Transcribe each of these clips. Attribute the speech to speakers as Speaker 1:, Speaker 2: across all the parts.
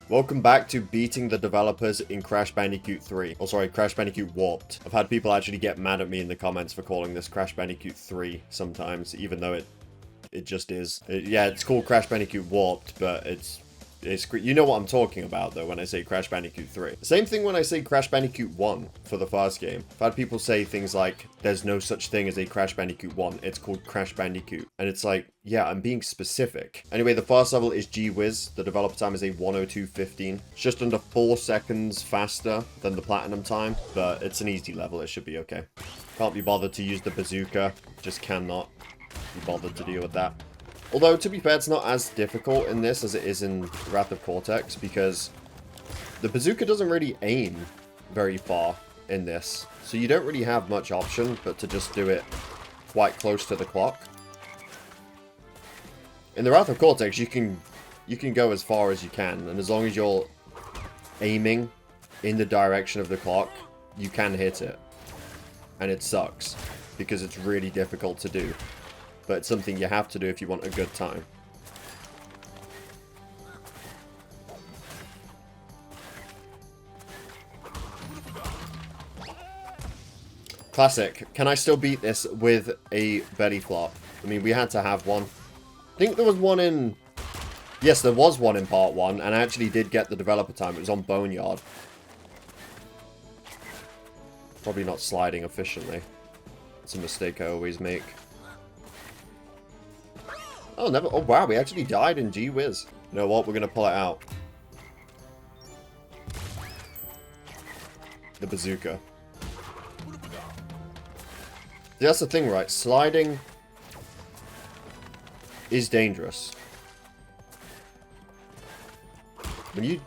Speaker 1: Welcome back to beating the developers in Crash Bandicoot 3. Oh, sorry, Crash Bandicoot Warped. I've had people actually get mad at me in the comments for calling this Crash Bandicoot 3 sometimes, even though it just is. Yeah, it's called Crash Bandicoot Warped, but it's you know what I'm talking about, though, when I say Crash Bandicoot 3. Same thing when I say Crash Bandicoot 1 for the first game. I've had people say things like, there's no such thing as a Crash Bandicoot 1, it's called Crash Bandicoot. And it's like, yeah, I'm being specific. Anyway, the first level is G-Wiz. The developer time is a 1:02:15. It's just under 4 seconds faster than the Platinum time, but it's an easy level, it should be okay. Can't be bothered to use the bazooka, just cannot be bothered to deal with that. Although, to be fair, it's not as difficult in this as it is in Wrath of Cortex, because the bazooka doesn't really aim very far in this. So you don't really have much option but to just do it quite close to the clock. In the Wrath of Cortex, you can go as far as you can, and as long as you're aiming in the direction of the clock, you can hit it. And it sucks, because it's really difficult to do. But it's something you have to do if you want a good time. Classic. Can I still beat this with a belly flop? I mean, we had to have one. I think there was one in... Yes, there was one in part 1, and I actually did get the developer time. It was on Boneyard. Probably not sliding efficiently. It's a mistake I always make. Oh, never. Oh, wow. We actually died in G-Wiz. You know what? We're going to pull it out. The bazooka. That's the thing, right? Sliding is dangerous. When you...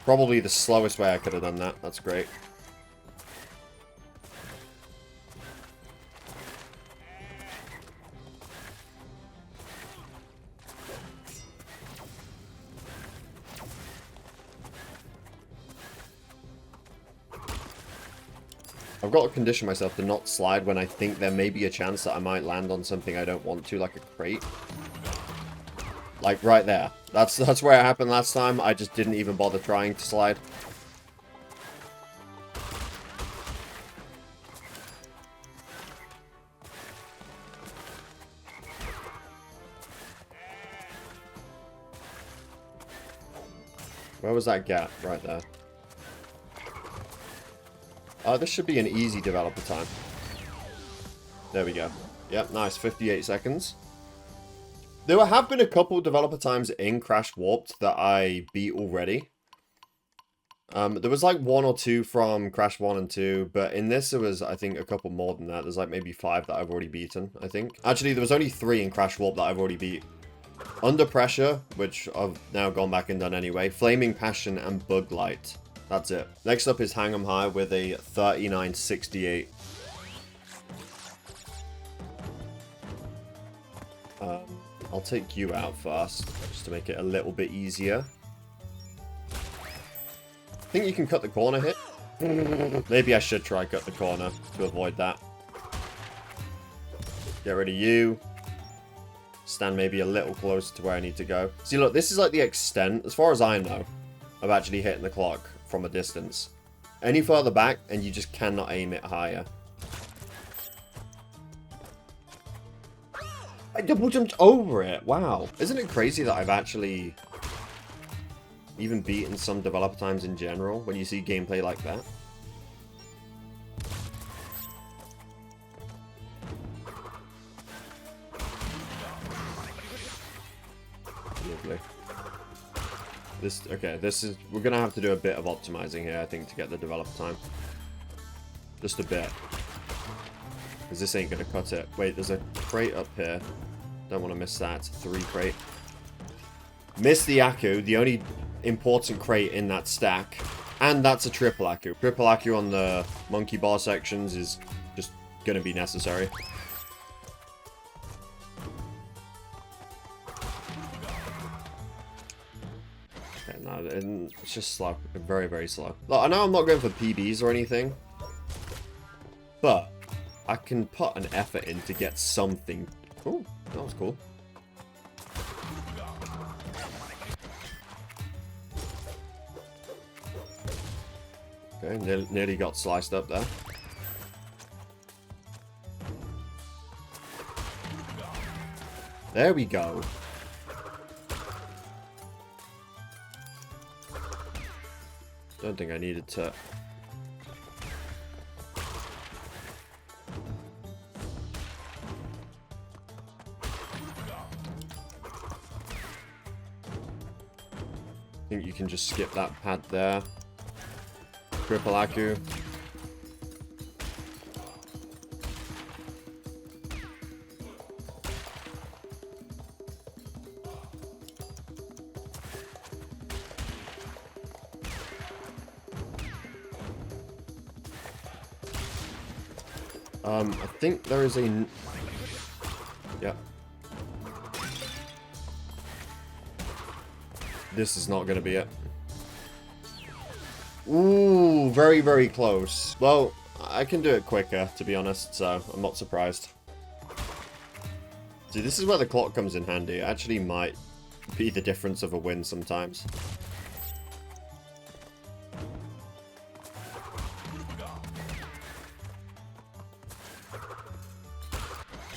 Speaker 1: Probably the slowest way I could have done that. That's great. I've got to condition myself to not slide when I think there may be a chance that I might land on something I don't want to, like a crate. Like right there. That's where it happened last time. I just didn't even bother trying to slide. Where was that gap? Right there. This should be an easy developer time. There we go. Yep, nice. 58 seconds. There have been a couple developer times in Crash Warped that I beat already. There was like 1 or 2 from Crash 1 and 2, but in this there was, I think, a couple more than that. There's like maybe 5 that I've already beaten, I think. Actually, there was only 3 in Crash Warped that I've already beat. Under Pressure, which I've now gone back and done anyway. Flaming Passion and Bug Light. That's it. Next up is Hang 'em High with a 39.68. I'll take you out first, just to make it a little bit easier. I think you can cut the corner hit. Maybe I should try cut the corner to avoid that. Get rid of you. Stand maybe a little closer to where I need to go. See, look, this is like the extent, as far as I know, of actually hitting the clock from a distance. Any further back, and you just cannot aim it higher. I double jumped over it. Wow. Isn't it crazy that I've actually even beaten some developer times in general when you see gameplay like that? Lovely. We're gonna have to do a bit of optimizing here, I think, to get the developer time. Just a bit. Because this ain't gonna cut it. Wait, there's a crate up here. Don't want to miss that. 3 crate. Miss the Aku, the only important crate in that stack. And that's a triple Aku. Triple Aku on the monkey bar sections is just gonna be necessary. No, it's just slow. Very, very slow. Look, I know I'm not going for PBs or anything, but I can put an effort in to get something. Oh, that was cool. Okay, nearly got sliced up there. There we go. Don't think I needed to... I think you can just skip that pad there. Triple Aku. I think there is a... Yeah. This is not going to be it. Ooh, very, very close. Well, I can do it quicker, to be honest, so I'm not surprised. See, this is where the clock comes in handy. It actually might be the difference of a win sometimes.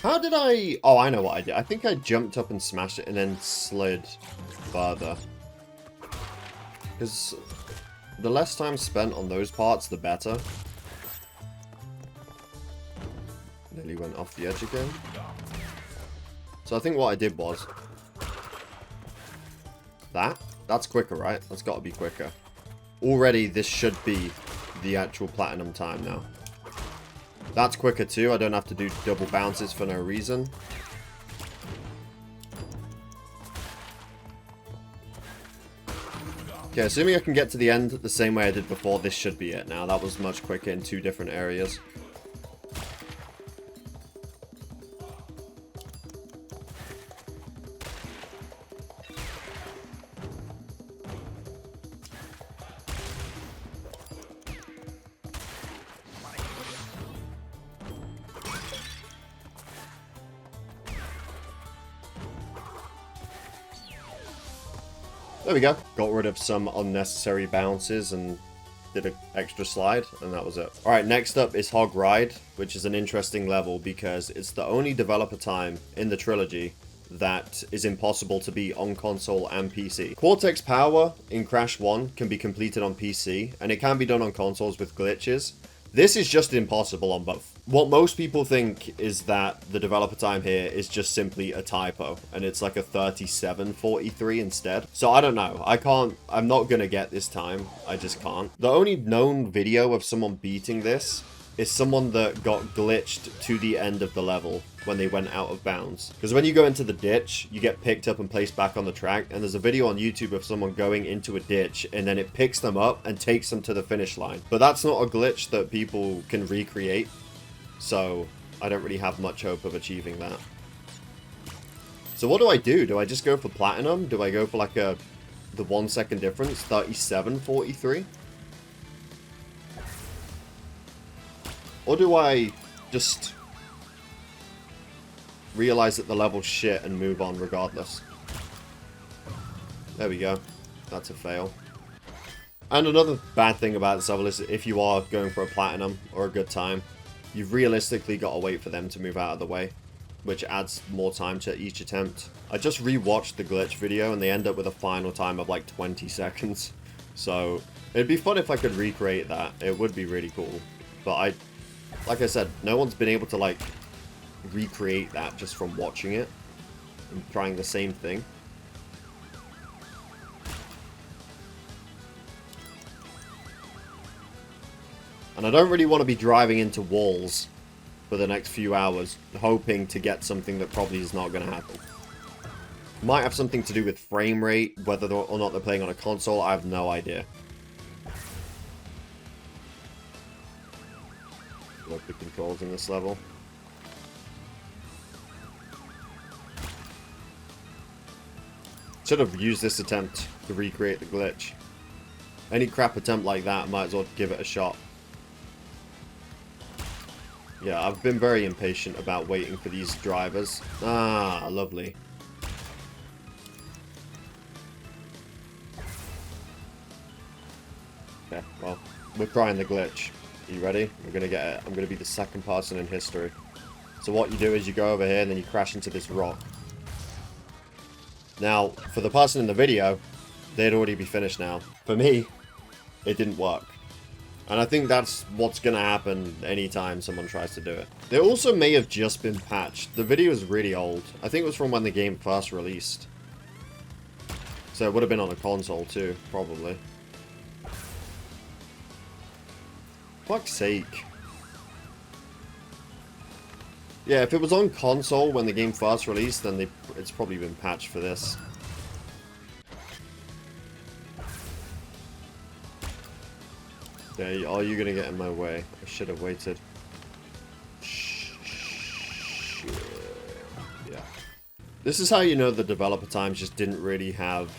Speaker 1: How did I... Oh, I know what I did. I think I jumped up and smashed it and then slid further. Because the less time spent on those parts, the better. Nearly went off the edge again. So I think what I did was... That's quicker, right? That's got to be quicker. Already, this should be the actual platinum time now. That's quicker too. I don't have to do double bounces for no reason. Okay, assuming I can get to the end the same way I did before, this should be it now. That was much quicker in two different areas. There we go. Got rid of some unnecessary bounces and did an extra slide, and that was it. Alright, next up is Hog Ride, which is an interesting level because it's the only developer time in the trilogy that is impossible to beat on console and PC. Cortex Power in Crash 1 can be completed on PC, and it can be done on consoles with glitches. This is just impossible on both. What most people think is that the developer time here is just simply a typo, and it's like a 37:43 instead. So I don't know. I'm not gonna get this time. I just can't. The only known video of someone beating this is someone that got glitched to the end of the level when they went out of bounds. Because when you go into the ditch, you get picked up and placed back on the track, and there's a video on YouTube of someone going into a ditch, and then it picks them up and takes them to the finish line. But that's not a glitch that people can recreate, so I don't really have much hope of achieving that. So what do? Do I just go for platinum? Do I go for like the 1 second difference, 37:43? Or do I just realize that the level's shit and move on regardless? There we go. That's a fail. And another bad thing about this level is that if you are going for a platinum or a good time, you've realistically got to wait for them to move out of the way, which adds more time to each attempt. I just rewatched the glitch video and they end up with a final time of like 20 seconds. So it'd be fun if I could recreate that. It would be really cool. But like I said, no one's been able to like recreate that just from watching it and trying the same thing. And I don't really want to be driving into walls for the next few hours, hoping to get something that probably is not going to happen. Might have something to do with frame rate, whether or not they're playing on a console, I have no idea. Love the controls in this level. Should have used this attempt to recreate the glitch. Any crap attempt like that, might as well give it a shot. Yeah, I've been very impatient about waiting for these drivers. Ah, lovely. Okay, well, We're trying the glitch. Are you ready? We're gonna get it. I'm gonna be the second person in history. So what you do is you go over here and then you crash into this rock. Now, for the person in the video, they'd already be finished now. For me, it didn't work. And I think that's what's gonna happen anytime someone tries to do it. They also may have just been patched. The video is really old. I think it was from when the game first released. So it would have been on a console too, probably. Fuck's sake. Yeah, if it was on console when the game first released, then it's probably been patched for this. Yeah, are you gonna get in my way? I should have waited. Shit. Yeah. This is how you know the developer times just didn't really have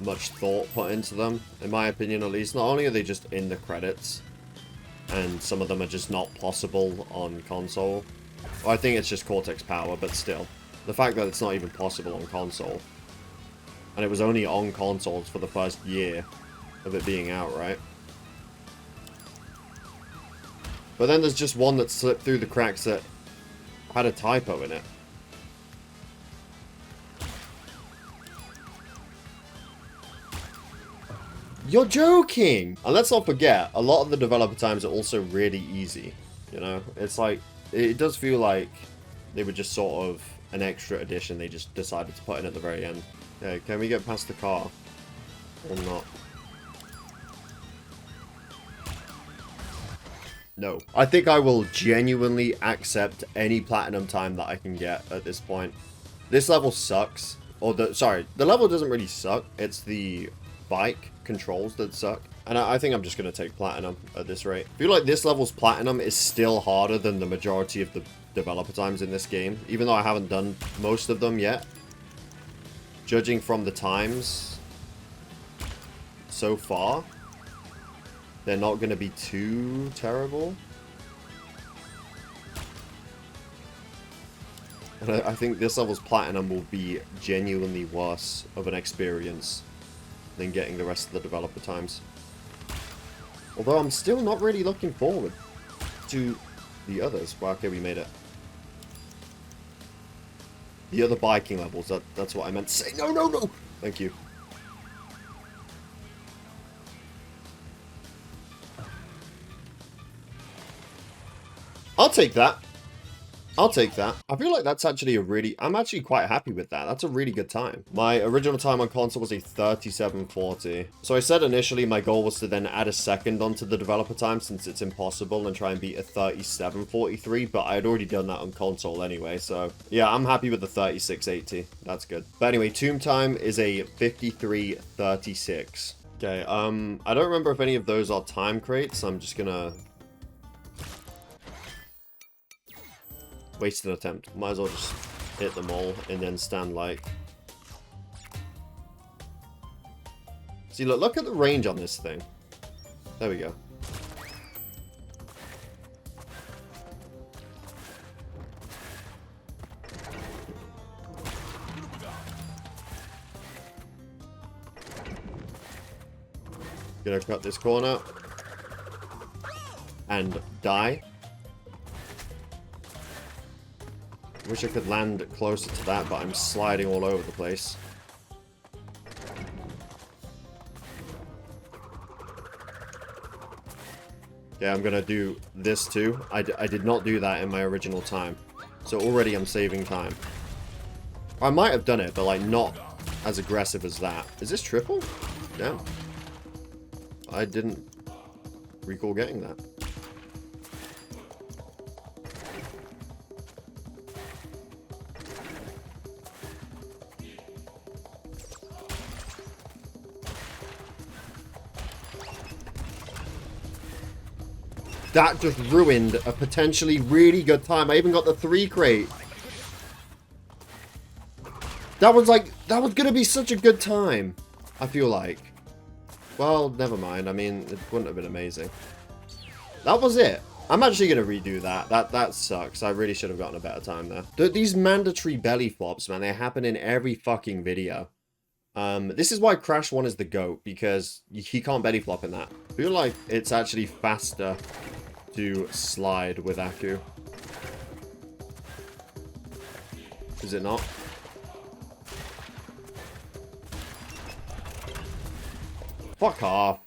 Speaker 1: much thought put into them, in my opinion at least. Not only are they just in the credits, and some of them are just not possible on console. Well, I think it's just Cortex power, but still. The fact that it's not even possible on console. And it was only on consoles for the first year of it being out, right? But then there's just one that slipped through the cracks that had a typo in it. You're joking! And let's not forget, a lot of the developer times are also really easy. You know? It's like, it does feel like they were just sort of an extra addition they just decided to put in at the very end. Okay, can we get past the car? Or not? No. I think I will genuinely accept any platinum time that I can get at this point. This level sucks. Or sorry, the level doesn't really suck. It's the bike controls that suck. And I think I'm just going to take platinum at this rate. I feel like this level's platinum is still harder than the majority of the developer times in this game. Even though I haven't done most of them yet. Judging from the times so far, they're not going to be too terrible. And I think this level's platinum will be genuinely worse of an experience than getting the rest of the developer times. Although I'm still not really looking forward to the others. Well, okay, we made it. The other biking levels, that's what I meant to say. No, no, no! Thank you. I'll take that. I'll take that. I feel like that's actually I'm actually quite happy with that. That's a really good time. My original time on console was a 37:40. So I said initially my goal was to then add a second onto the developer time since it's impossible and try and beat a 37:43, but I had already done that on console anyway, so yeah, I'm happy with the 36:80. That's good. But anyway, tomb time is a 53:36. Okay, I don't remember if any of those are time crates. I'm just gonna waste an attempt. Might as well just hit them all and then stand like. See, look at the range on this thing. There we go. Gonna cut this corner and die. Wish I could land closer to that, but I'm sliding all over the place. Okay, I'm gonna do this too. I did not do that in my original time. So already I'm saving time. I might have done it, but like not as aggressive as that. Is this triple? Damn. I didn't recall getting that. That just ruined a potentially really good time. I even got the 3 crate. That was gonna be such a good time. I feel like. Well, never mind. I mean, it wouldn't have been amazing. That was it. I'm actually gonna redo that. That sucks. I really should have gotten a better time there. These mandatory belly flops, man, they happen in every fucking video. This is why Crash 1 is the GOAT, because he can't belly flop in that. I feel like it's actually faster to slide with Aku. Is it not? Fuck off.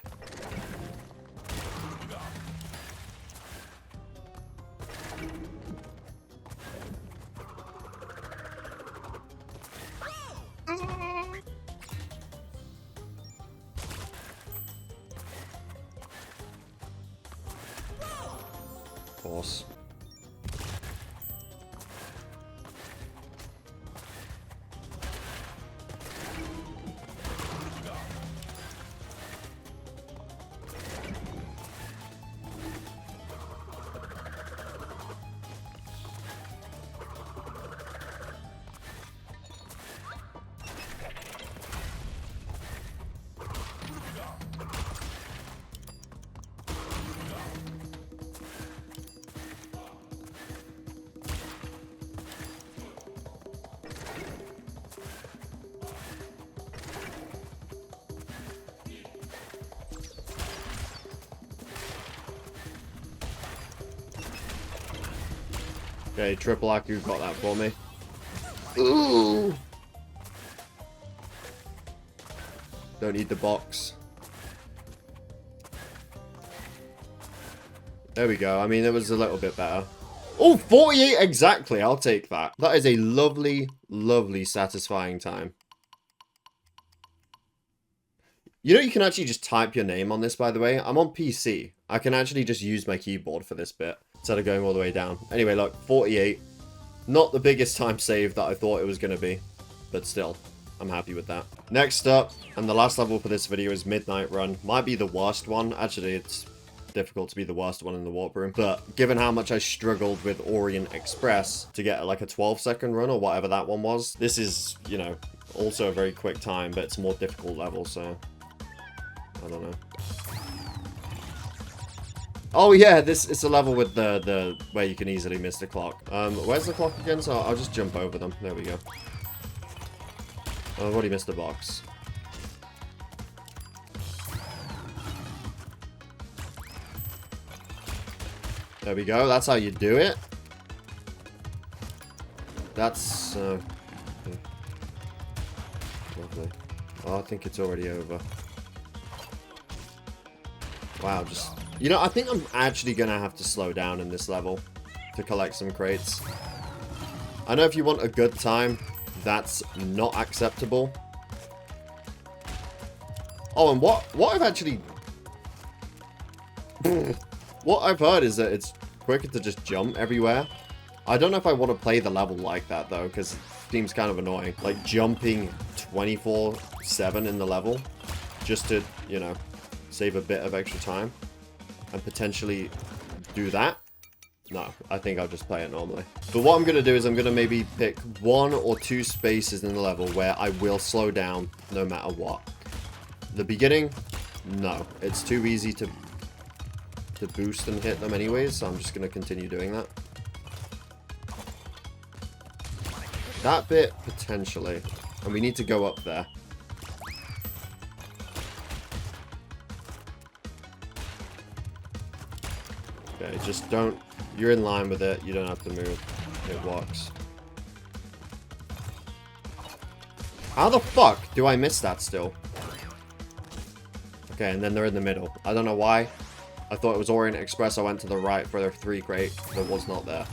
Speaker 1: Of course. Okay, triple Aku got that for me. Ooh! Don't need the box. There we go. I mean, it was a little bit better. Oh, 48 exactly. I'll take that. That is a lovely, lovely, satisfying time. You know, you can actually just type your name on this, by the way. I'm on PC. I can actually just use my keyboard for this bit instead of going all the way down. Anyway, look, 48. Not the biggest time save that I thought it was going to be, but still, I'm happy with that. Next up, and the last level for this video is Midnight Run. Might be the worst one. Actually, it's difficult to be the worst one in the warp room, but given how much I struggled with Orient Express to get like a 12-second run or whatever that one was, this is, you know, also a very quick time, but it's a more difficult level, so I don't know. Oh yeah, this is a level with the where you can easily miss the clock. Where's the clock again? So I'll just jump over them. There we go. Oh, I've already missed the box. There we go. That's how you do it. That's okay. Lovely. Oh, I think it's already over. Wow, just... You know, I think I'm actually going to have to slow down in this level to collect some crates. I know if you want a good time, that's not acceptable. Oh, and what I've actually... what I've heard is that it's quicker to just jump everywhere. I don't know if I want to play the level like that, though, because it seems kind of annoying. Like, jumping 24/7 in the level just to, you know, save a bit of extra time and potentially do that. No, I think I'll just play it normally. But what I'm going to do is I'm going to maybe pick 1 or 2 spaces in the level where I will slow down no matter what. The beginning, no. It's too easy to boost and hit them anyways, so I'm just going to continue doing that. That bit, potentially. And we need to go up there. Okay, just don't... You're in line with it. You don't have to move. It works. How the fuck do I miss that still? Okay, and then they're in the middle. I don't know why. I thought it was Orient Express. I went to the right for their 3 crate. That was not there.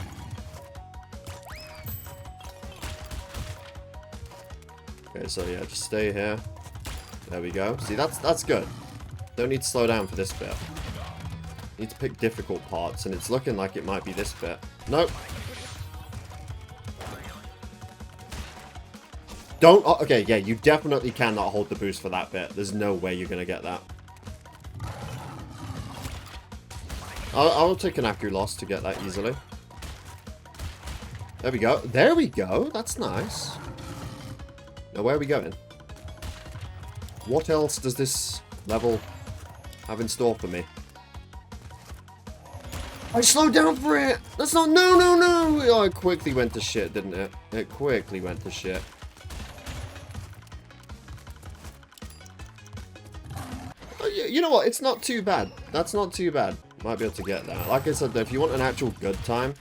Speaker 1: Okay, so yeah, just stay here. There we go. See, that's good. Don't need to slow down for this bit. Need to pick difficult parts, and it's looking like it might be this bit. Nope. Don't... Oh, okay, yeah, you definitely cannot hold the boost for that bit. There's no way you're going to get that. I'll take an Aku loss to get that easily. There we go. There we go. That's nice. Now, where are we going? What else does this level have in store for me? I slowed down for it! That's not... No, no, no! Oh, it quickly went to shit, didn't it? It quickly went to shit. You know what? It's not too bad. That's not too bad. Might be able to get that. Like I said, though, if you want an actual good time,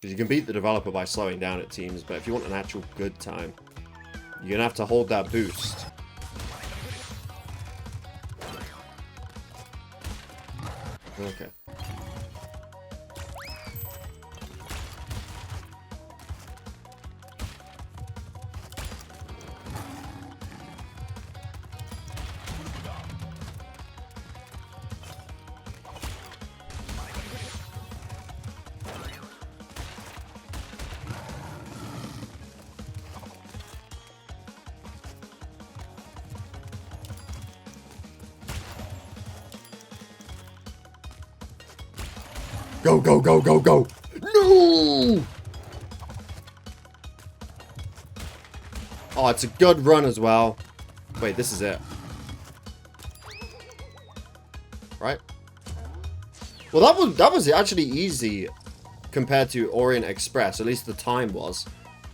Speaker 1: because you can beat the developer by slowing down at teams, but if you want an actual good time, you're going to have to hold that boost. Okay. Go, go, go, go, go! No! Oh, it's a good run as well. Wait, this is it. Right? Well, that was actually easy compared to Orient Express. At least the time was.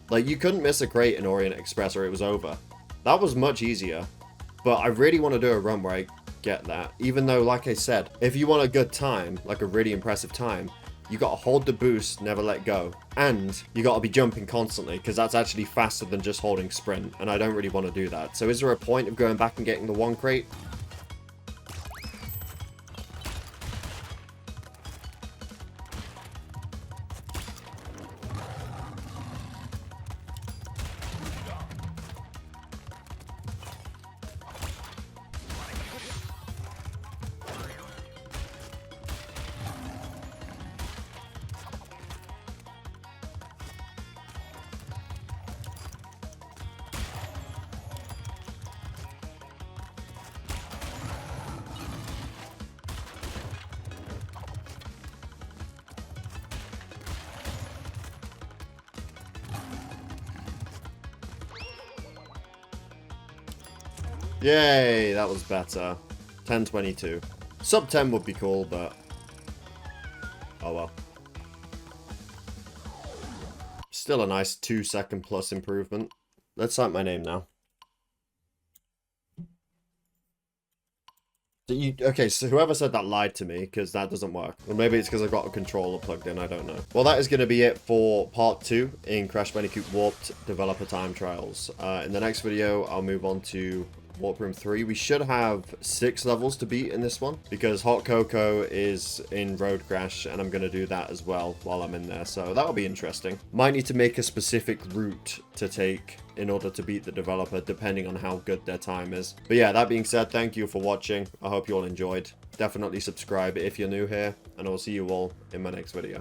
Speaker 1: Like, you couldn't miss a crate in Orient Express or it was over. That was much easier. But I really want to do a run where I get that. Even though, like I said, if you want a good time, like a really impressive time, you got to hold the boost, never let go. And you got to be jumping constantly, because that's actually faster than just holding sprint. And I don't really want to do that. So is there a point of going back and getting the one crate? Yay, that was better. 10:22. Sub 10 would be cool, but oh well. Still a nice 2-second plus improvement. Let's type my name now. Okay, so whoever said that lied to me, because that doesn't work. Or maybe it's because I've got a controller plugged in, I don't know. Well, that is going to be it for part 2 in Crash Bandicoot Warped Developer Time Trials. In the next video, I'll move on to Warp Room 3. We should have 6 levels to beat in this one, because Hot Cocoa is in Road Crash, and I'm going to do that as well while I'm in there, so that'll be interesting. Might need to make a specific route to take in order to beat the developer, depending on how good their time is. But yeah, that being said, thank you for watching. I hope you all enjoyed. Definitely subscribe if you're new here, and I'll see you all in my next video.